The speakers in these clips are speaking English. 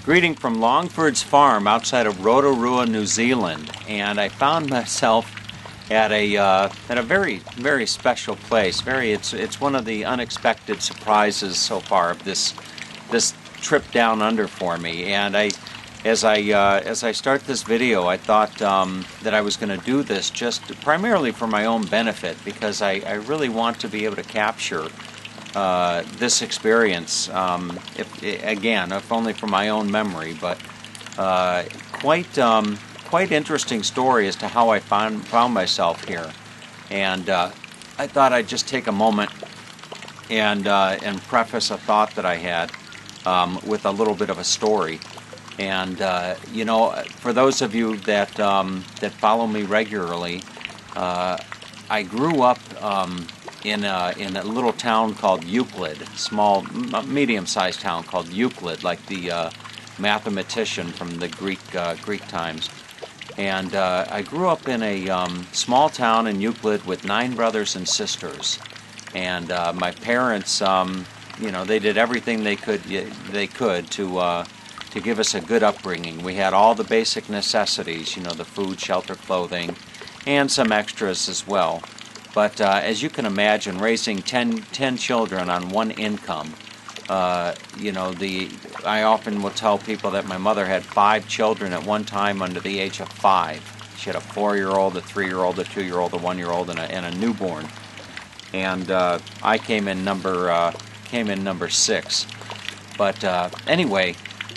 Greeting from Longfords Farm outside of Rotorua, New Zealand, and I found myself at a very, very special place. It's one of the unexpected surprises so far of this trip down under for me. And as I start this video, I thought that I was going to do this just primarily for my own benefit, because I really want to be able to capture this experience, if only from my own memory, but quite interesting story as to how I found myself here. And I thought I'd just take a moment and preface a thought that I had with a little bit of a story. And for those of you that follow me regularly, I grew up in a little town called Euclid, medium-sized town called Euclid, like the mathematician from the Greek times. And I grew up in a small town in Euclid with 9 brothers and sisters. And my parents, they did everything they could to give us a good upbringing. We had all the basic necessities, the food, shelter, clothing, and some extras as well. But as you can imagine, raising 10 children on one income, I often will tell people that my mother had 5 children at one time under the age of 5. She had a 4-year-old, a 3-year-old, a 2-year-old, a 1-year-old, and a newborn. And I came in number 6. But anyway,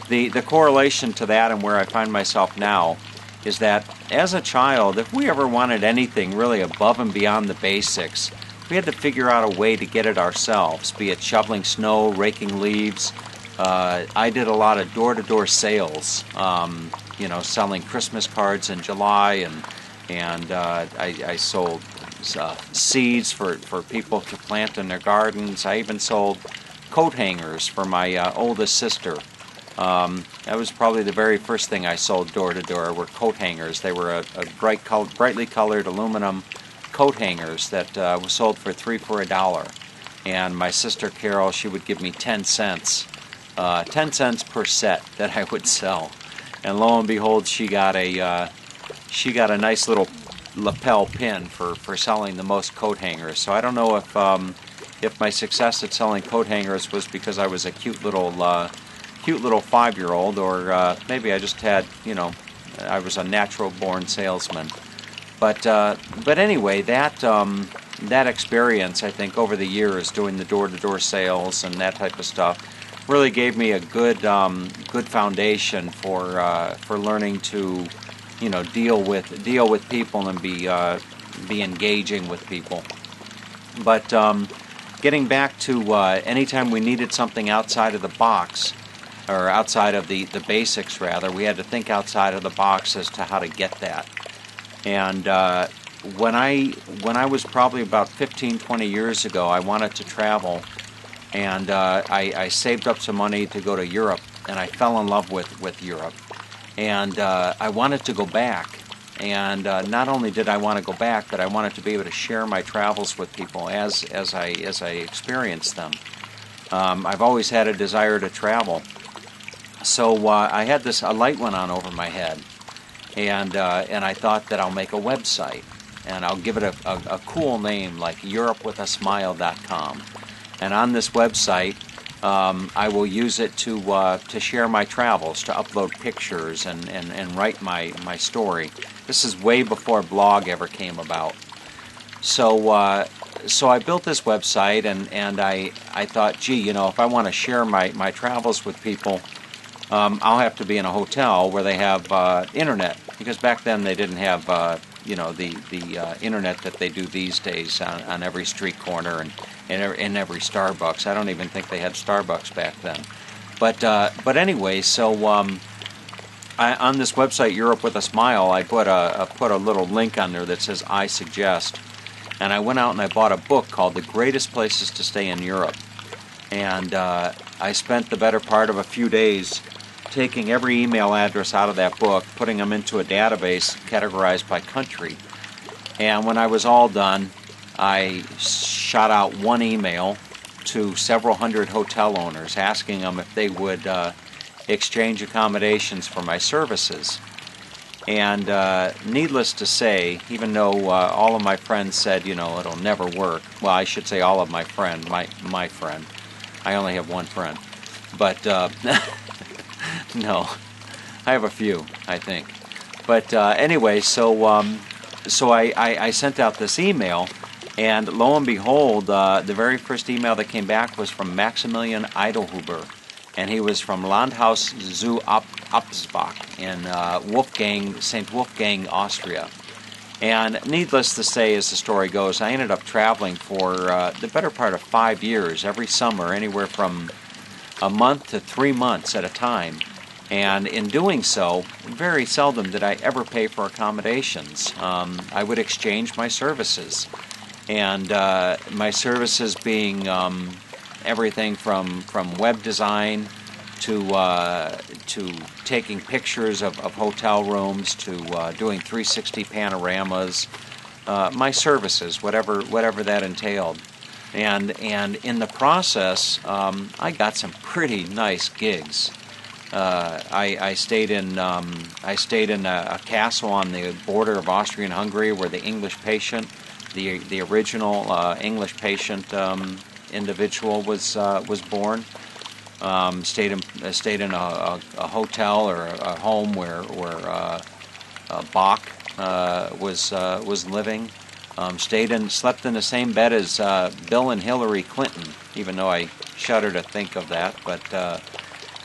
the correlation to that and where I find myself now is that as a child, if we ever wanted anything really above and beyond the basics, we had to figure out a way to get it ourselves, be it shoveling snow, raking leaves. I did a lot of door-to-door sales, selling Christmas cards in July, and I sold seeds for people to plant in their gardens. I even sold coat hangers for my oldest sister. That was probably the very first thing I sold door-to-door, were coat hangers. They were a brightly colored aluminum coat hangers that was sold for $3 for $1. And my sister Carol, she would give me 10 cents. 10 cents per set that I would sell. And lo and behold, she got a nice little lapel pin for selling the most coat hangers. So I don't know if my success at selling coat hangers was because I was a cute little 5-year-old, or maybe I just had, I was a natural-born salesman. But anyway, that experience, I think, over the years doing the door-to-door sales and that type of stuff, really gave me a good foundation for learning to, deal with people and be engaging with people. But getting back to anytime we needed something outside of the box, or outside of the basics rather, we had to think outside of the box as to how to get that. And when I was probably about 15-20 years ago, I wanted to travel, and I saved up some money to go to Europe, and I fell in love with Europe. And I wanted to go back, and not only did I want to go back, but I wanted to be able to share my travels with people as I experienced them. I've always had a desire to travel. So I had a light went on over my head, and I thought that I'll make a website, and I'll give it a cool name like EuropeWithASmile.com. And on this website, I will use it to share my travels, to upload pictures and write my story. This is way before blog ever came about. So I built this website, and I thought, gee, if I want to share my travels with people, I'll have to be in a hotel where they have internet, because back then they didn't have the internet that they do these days on every street corner and in every Starbucks. I don't even think they had Starbucks back then. But anyway, so on this website, Europe with a Smile, I put a little link on there that says I suggest, and I went out and I bought a book called The Greatest Places to Stay in Europe, and I spent the better part of a few days taking every email address out of that book, putting them into a database categorized by country. And when I was all done, I shot out one email to several hundred hotel owners asking them if they would exchange accommodations for my services. And needless to say, even though all of my friends said, it'll never work. Well, I should say all of my friend, my friend. I only have one friend. But, no, I have a few, I think. But anyway, so I sent out this email, and lo and behold, the very first email that came back was from Maximilian Eidelhuber, and he was from Landhaus zu Apsbach in St. Wolfgang, Austria. And needless to say, as the story goes, I ended up traveling for the better part of 5 years, every summer, anywhere from a month to 3 months at a time. And in doing so, very seldom did I ever pay for accommodations. I would exchange my services. And my services being everything from web design to taking pictures of hotel rooms to doing 360 panoramas. My services, whatever that entailed. And in the process, I got some pretty nice gigs. I stayed in a castle on the border of Austria and Hungary, where the English patient, the original English patient individual was born. Stayed in a hotel or a home where Bach was living. Slept in the same bed as Bill and Hillary Clinton, even though I shudder to think of that. But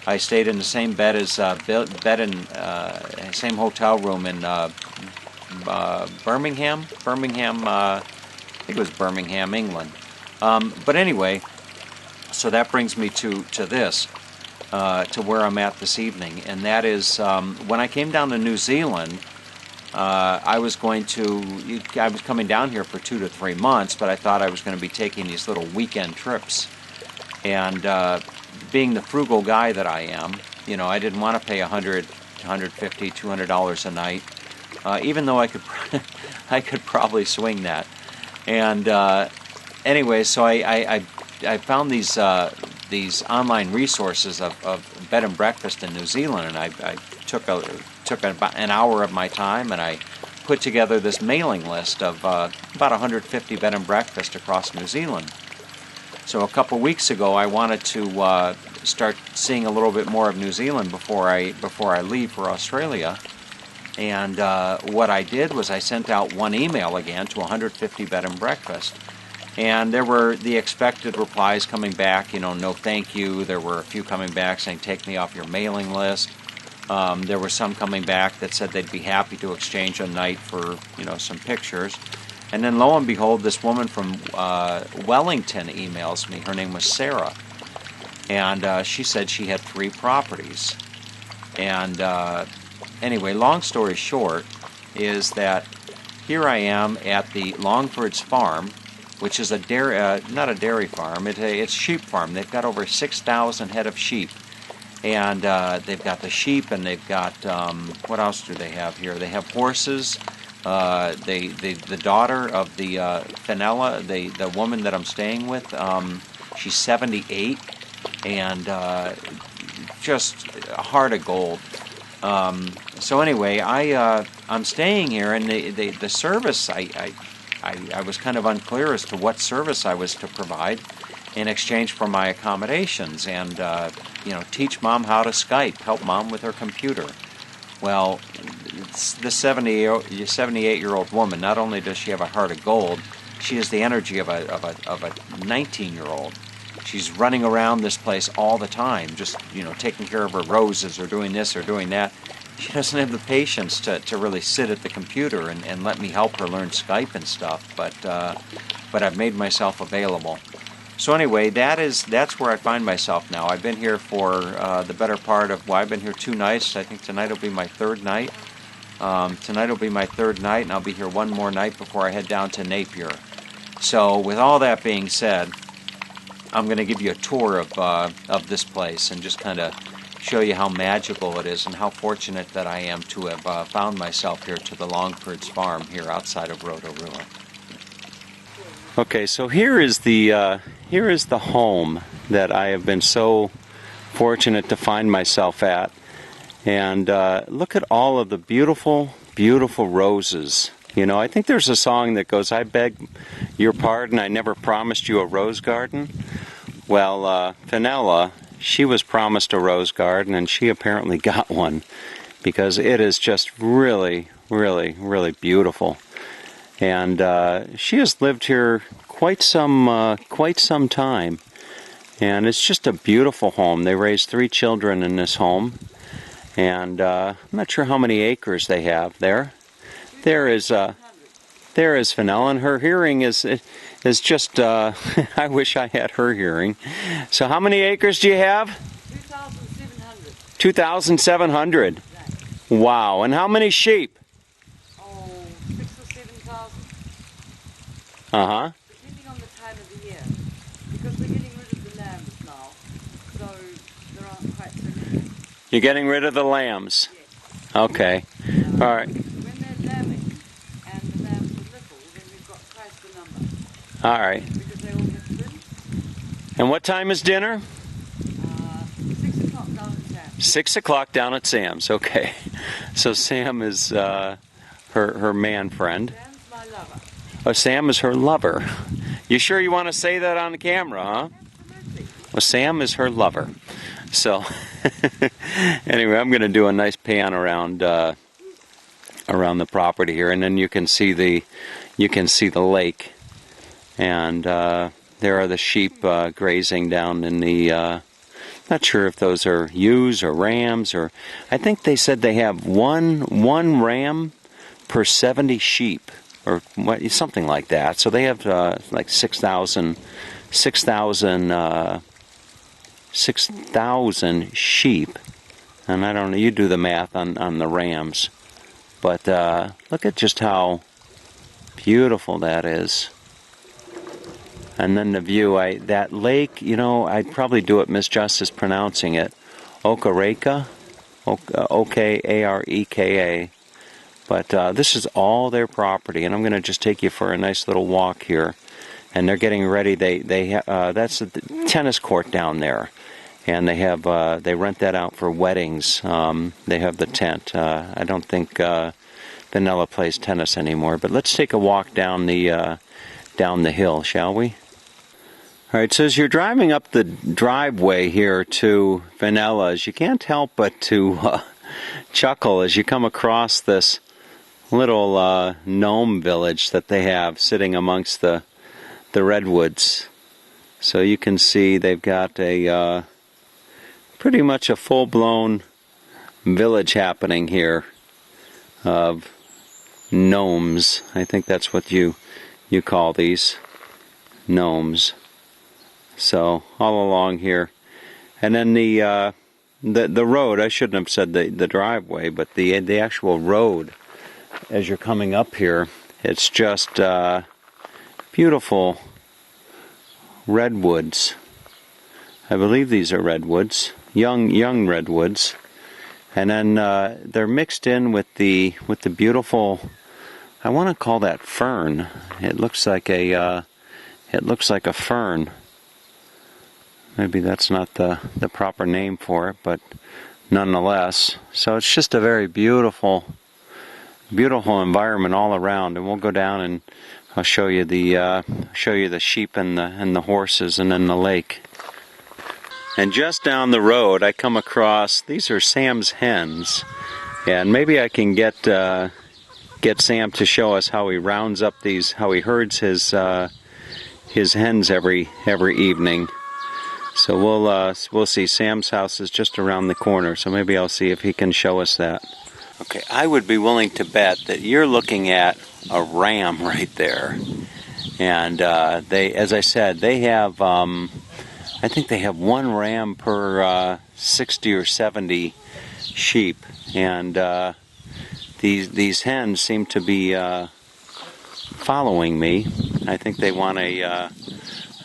I stayed in the same bed as same hotel room in Birmingham. I think it was Birmingham, England. But anyway, so that brings me to this, to where I'm at this evening, and that is when I came down to New Zealand. I was coming down here for 2 to 3 months, but I thought I was going to be taking these little weekend trips. And being the frugal guy that I am, I didn't want to pay $100, $150, $200 a night, even though I could probably swing that. And anyway, so I found these online resources of bed and breakfast in New Zealand, and I took about an hour of my time, and I put together this mailing list of about 150 bed and breakfast across New Zealand. So a couple weeks ago, I wanted to start seeing a little bit more of New Zealand before I leave for Australia. And what I did was I sent out one email again to 150 bed and breakfast. And there were the expected replies coming back, no thank you. There were a few coming back saying take me off your mailing list. There were some coming back that said they'd be happy to exchange a night for, some pictures. And then lo and behold, this woman from Wellington emails me. Her name was Sarah. And she said she had 3 properties. And anyway, long story short is that here I am at the Longfords Farm, which is not a dairy farm, it's sheep farm. They've got over 6,000 head of sheep. And they've got the sheep, and they've got, what else do they have here? They have horses. The daughter of the Fenella, the woman that I'm staying with, she's 78, and just a heart of gold. So anyway, I'm staying here, and the service, I was kind of unclear as to what service I was to provide in exchange for my accommodations, and teach Mom how to Skype, help Mom with her computer. Well, this 78-year-old woman, not only does she have a heart of gold, she has the energy of a 19-year-old. She's running around this place all the time, just taking care of her roses or doing this or doing that. She doesn't have the patience to really sit at the computer and let me help her learn Skype and stuff. But I've made myself available. So anyway, that's where I find myself now. I've been here for the better part of, I've been here 2 nights. I think tonight will be my 3rd night. Tonight will be my 3rd night, and I'll be here 1 more night before I head down to Napier. So with all that being said, I'm going to give you a tour of this place and just kind of show you how magical it is and how fortunate that I am to have found myself here to the Longfords Farm here outside of Rotorua. Okay, so here is the home that I have been so fortunate to find myself at. And look at all of the beautiful, beautiful roses. You know, I think there's a song that goes, I beg your pardon, I never promised you a rose garden. Well, Fenella, she was promised a rose garden, and she apparently got one, because it is just really, really, really beautiful. And she has lived here quite some time, and it's just a beautiful home. They raised 3 children in this home, and I'm not sure how many acres they have there. There is Fenella, and her hearing is just, I wish I had her hearing. So how many acres do you have? 2,700. 2,700. Right. Wow. And how many sheep? Oh, 6,000 or 7,000. Uh-huh. Depending on the time of the year. Because we're getting rid of the lambs now, so there aren't quite so many. You're getting rid of the lambs? Yes. Okay. All right. When they're lambing and the lambs are little, then we've got twice the number. All right. Because they all get thin. And what time is dinner? 6 o'clock down at Sam's. 6 o'clock down at Sam's. Okay. So Sam is her man friend. Sam's my lover. Oh, Sam is her lover. You sure you want to say that on the camera, huh? Absolutely. Well, Sam is her lover. So, anyway, I'm going to do a nice pan around around the property here, and then you can see the lake, and there are the sheep grazing down in the. Not sure if those are ewes or rams, or I think they said they have one ram per 70 sheep, or something like that. So they have like 6,000 sheep, and I don't know. You do the math on the rams, but look at just how beautiful that is. And then the view, that lake, you know, I'd probably do it misjustice pronouncing it. Okareka, O-K-A-R-E-K-A. But this is all their property, and I'm going to just take you for a nice little walk here. And they're getting ready. That's the tennis court down there, and they rent that out for weddings. They have the tent. I don't think Vanilla plays tennis anymore. But let's take a walk down the hill, shall we? All right, so as you're driving up the driveway here to Vanella's, you can't help but to chuckle as you come across this little gnome village that they have sitting amongst the redwoods. So you can see they've got a pretty much a full-blown village happening here of gnomes. I think that's what you call these, gnomes. So all along here, and then the road. I shouldn't have said the driveway, but the actual road. As you're coming up here, it's just beautiful redwoods. I believe these are redwoods, young redwoods, and then they're mixed in with the beautiful. I want to call that fern. It looks like a fern. Maybe that's not the proper name for it, but nonetheless. So it's just a very beautiful environment all around. And we'll go down and I'll show you the sheep and the horses, and then the lake. And just down the road, I come across, these are Sam's hens, and maybe I can get Sam to show us how he rounds up how he herds his hens every evening. So we'll see. Sam's house is just around the corner, so maybe I'll see if he can show us that. Okay, I would be willing to bet that you're looking at a ram right there. And as I said, they have, I think they have one ram per 60 or 70 sheep. And these hens seem to be following me. I think they want I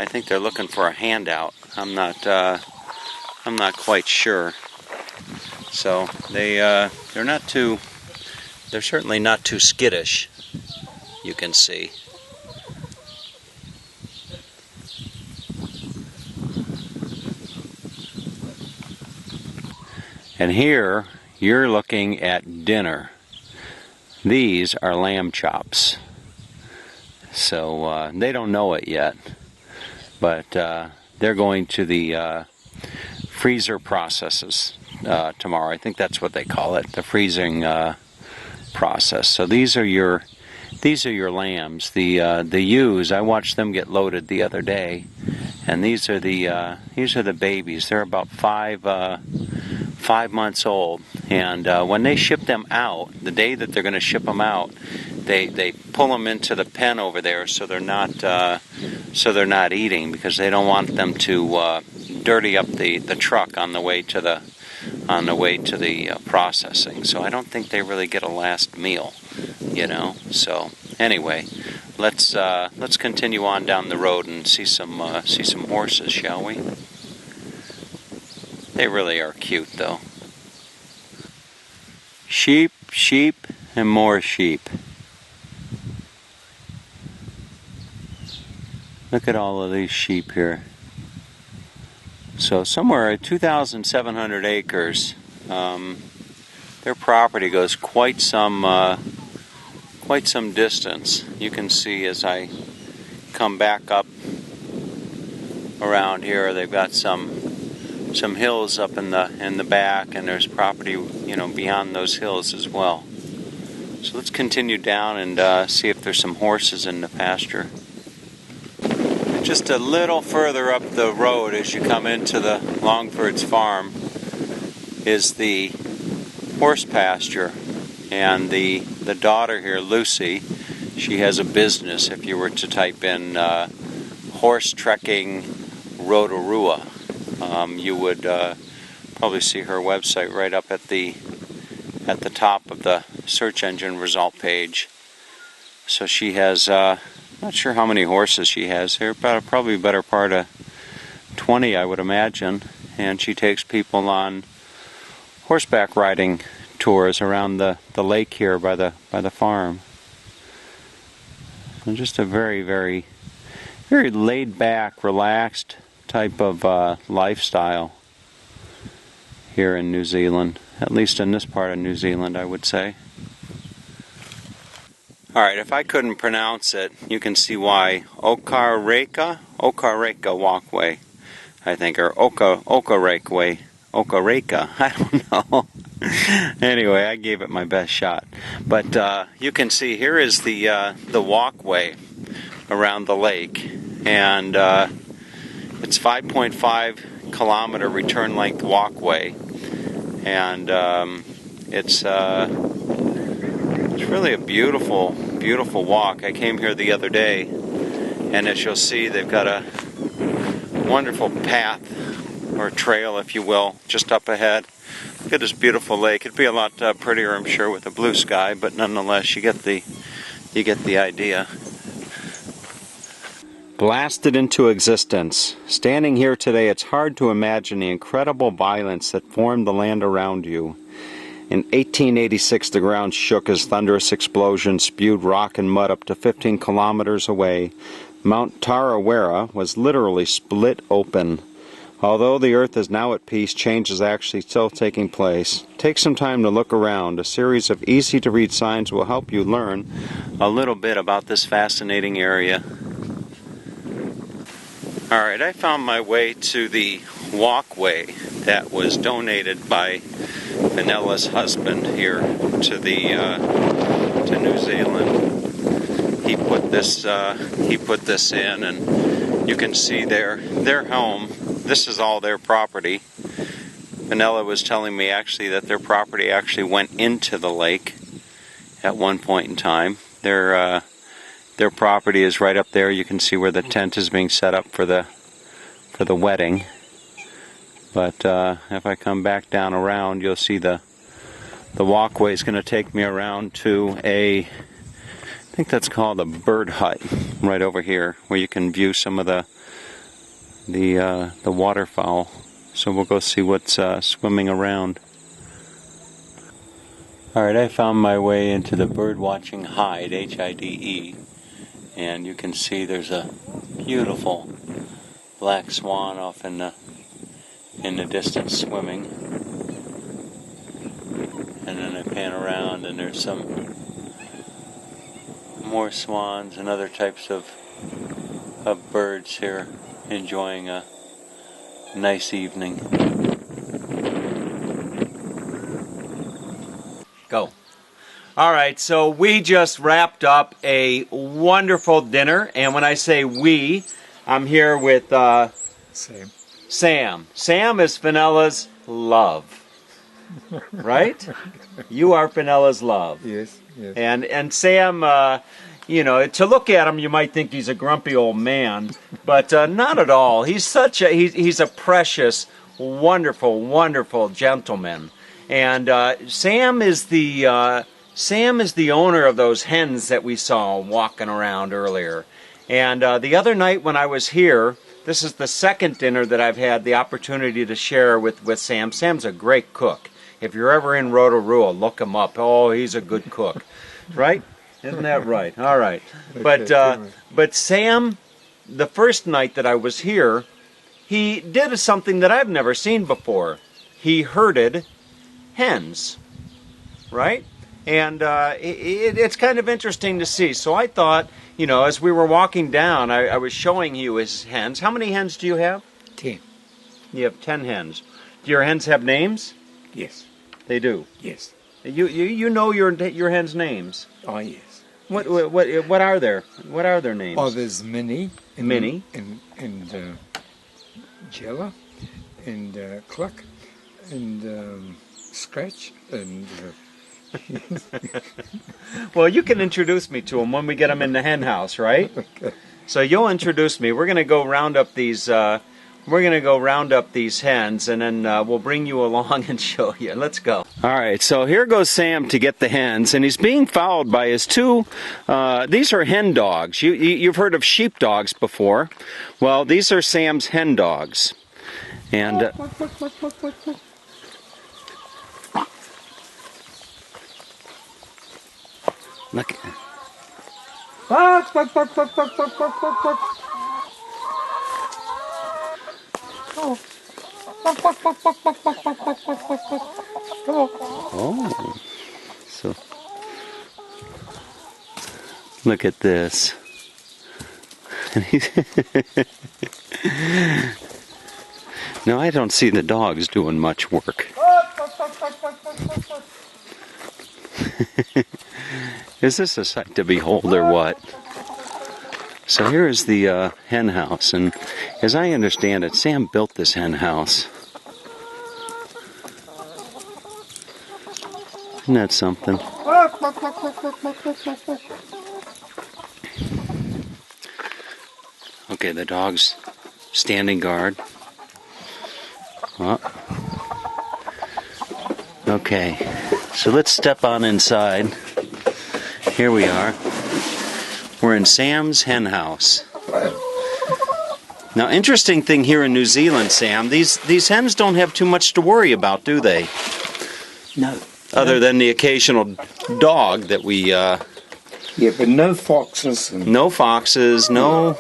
think they're looking for a handout. I'm not quite sure. So they're certainly not too skittish, you can see. And here you're looking at dinner. These are lamb chops. So they don't know it yet, but they're going to the freezer processes tomorrow. I think that's what they call it, the freezing process. So these are your lambs. The ewes, I watched them get loaded the other day, and these are the babies. They're about 5 months old, and when they ship them out, the day that they're going to ship them out, they pull them into the pen over there so they're not eating, because they don't want them to dirty up the truck on the way to the processing. So I don't think they really get a last meal, you know. So anyway, let's continue on down the road and see some horses, shall we? They really are cute, though. Sheep, sheep, and more sheep. Look at all of these sheep here. So somewhere at 2,700 acres, their property goes quite some distance. You can see as I come back up around here, they've got some hills up in the back, and there's property, you know, beyond those hills as well. So let's continue down and see if there's some horses in the pasture. Just a little further up the road as you come into the Longfords Farm is the horse pasture, and the daughter here, Lucy, she has a business. If you were to type in horse trekking Rotorua, you would probably see her website right up at the top of the search engine result page. So she has not sure how many horses she has here, but probably better part of 20, I would imagine. And she takes people on horseback riding tours around the lake here by the farm. And just a very, very, very laid back, relaxed type of lifestyle here in New Zealand, at least in this part of New Zealand, I would say. Alright, if I couldn't pronounce it, you can see why. Okareka Walkway, I think, or Okareka, I don't know. Anyway, I gave it my best shot. But you can see here is the walkway around the lake, and it's 5.5 kilometer return length walkway, and it's really a beautiful walk. I came here the other day, and as you'll see, they've got a wonderful path, or trail, if you will, just up ahead. Look at this beautiful lake. It'd be a lot prettier, I'm sure, with a blue sky, but nonetheless, you get the idea. Blasted into existence. Standing here today, it's hard to imagine the incredible violence that formed the land around you. In 1886, the ground shook as thunderous explosions spewed rock and mud up to 15 kilometers away. Mount Tarawera was literally split open. Although the earth is now at peace, change is actually still taking place. Take some time to look around. A series of easy-to-read signs will help you learn a little bit about this fascinating area. Alright, I found my way to the walkway that was donated by Vanella's husband here to New Zealand. He put this in, and you can see their home. This is all their property. Vanella was telling me actually that their property actually went into the lake at one point in time. Their property is right up there. You can see where the tent is being set up for the wedding. But if I come back down around, you'll see the walkway is going to take me around to I think that's called a bird hut right over here, where you can view some of the waterfowl. So we'll go see what's swimming around. Alright, I found my way into the bird watching hide, H-I-D-E, and you can see there's a beautiful black swan off in the distance swimming. And then I pan around and there's some more swans and other types of birds here enjoying a nice evening. Go. All right, so we just wrapped up a wonderful dinner, and when I say we, I'm here with Sam. Sam is Fenella's love. Right? You are Fenella's love. Yes, yes. And Sam, you know, to look at him, you might think he's a grumpy old man, but not at all. He's he's a precious, wonderful, wonderful gentleman. And Sam is the owner of those hens that we saw walking around earlier. And the other night when I was here, this is the second dinner that I've had the opportunity to share with Sam. Sam's a great cook. If you're ever in Rotorua, look him up. Oh, he's a good cook. Right? Isn't that right? All right. But Sam, the first night that I was here, he did something that I've never seen before. He herded hens. Right? And it's kind of interesting to see. So I thought, you know, as we were walking down, I was showing you his hens. How many hens do you have? 10. You have 10 hens. Do your hens have names? Yes. They do. Yes. You know your hens' names. Oh, yes. What are their names? Oh, there's Minnie. Minnie. And Jella. And Cluck. And Scratch. And... Well, you can introduce me to them when we get them in the hen house, right? Okay. So you'll introduce me. We're going to go round up these. We're going to go round up these hens, and then we'll bring you along and show you. Let's go. All right, so here goes Sam to get the hens, and he's being followed by his two. These are hen dogs. You've heard of sheep dogs before. Well, these are Sam's hen dogs, and. Look. Oh, so look at this. No, I don't see the dogs doing much work. Is this a sight to behold or what? So here is the hen house, and as I understand it, Sam built this hen house. Isn't that something? Okay, the dog's standing guard. Oh. Okay, so let's step on inside. Here we are. We're in Sam's hen house. Now, interesting thing here in New Zealand, Sam, these hens don't have too much to worry about, do they? No. Other than the occasional dog that we... Yeah, but no foxes. No foxes, no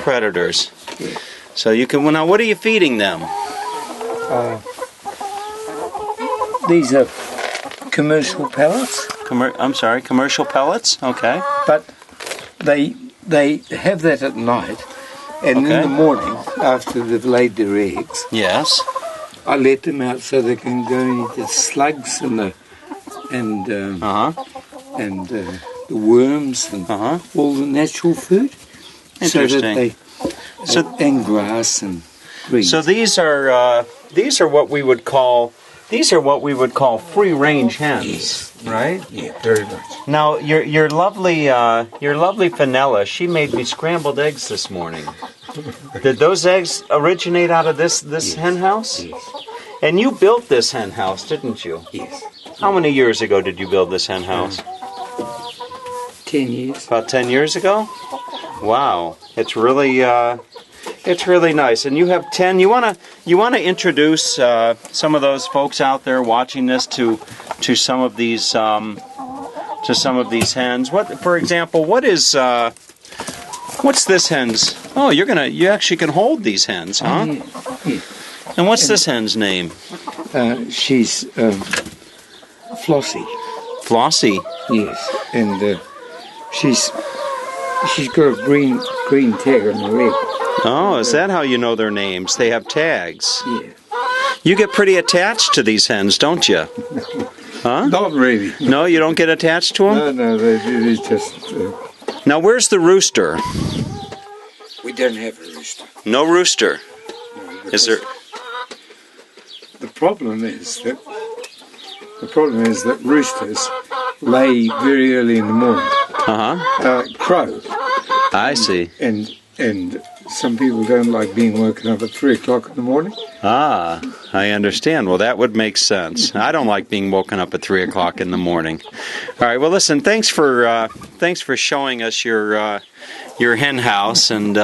predators. Yeah. So you can... Well, now, what are you feeding them? These are commercial pellets. I'm sorry, commercial pellets? Okay. But they have that at night, and Okay. in the morning, after they've laid their eggs, Yes. I let them out so they can go and eat the slugs and the worms and all the natural food. Interesting. So that and grass and green. So these are what we would call free range hens, right? Yeah, very much. Now your lovely Fenella, she made me scrambled eggs this morning. Did those eggs originate out of this Yes. hen house? Yes. And you built this hen house, didn't you? Yes. How many years ago did you build this hen house? 10 years. About 10 years ago? Wow, it's really nice. And you have 10. You wanna introduce some of those folks out there watching this to some of these hens. What, for example, what's this hen's? Oh, you actually can hold these hens, huh? Yeah. And what's this hen's name? She's Flossie. Flossie. Yes, and she's got a green tag on the leg. Oh, is that how you know their names? They have tags. Yeah. You get pretty attached to these hens, don't you? Huh? Not really. No, you don't get attached to them? No, they just... Now, where's the rooster? we don't have a rooster. No rooster. No, Is there... The problem is that roosters lay very early in the morning. Uh-huh. Crow. I see. And some people don't like being woken up at 3 o'clock in the morning. Ah, I understand. Well, that would make sense. I don't like being woken up at 3 o'clock in the morning. All right. Well, listen. Thanks for showing us your hen house and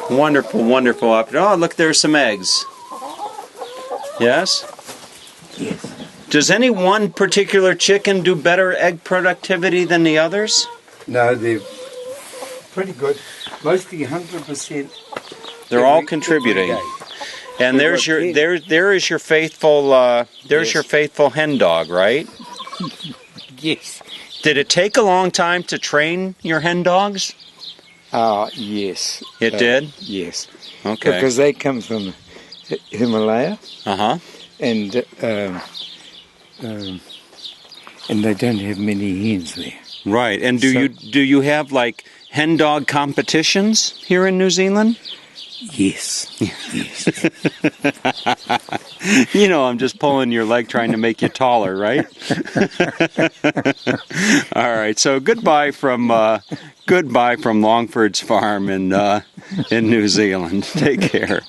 wonderful up. Oh, look, there's some eggs. Yes. Yes. Does any one particular chicken do better egg productivity than the others? No, they're pretty good. Mostly 100%. They're all contributing. And there's your there is your faithful your faithful hen dog, right? Yes. Did it take a long time to train your hen dogs? Yes. It did? Yes. Okay. Because they come from Himalaya. Uh-huh. And they don't have many hens there. Right. And do you have like hen dog competitions here in New Zealand? Yes. Yes. You know, I'm just pulling your leg trying to make you taller, right? All right. So goodbye from Longfords Farm in New Zealand. Take care.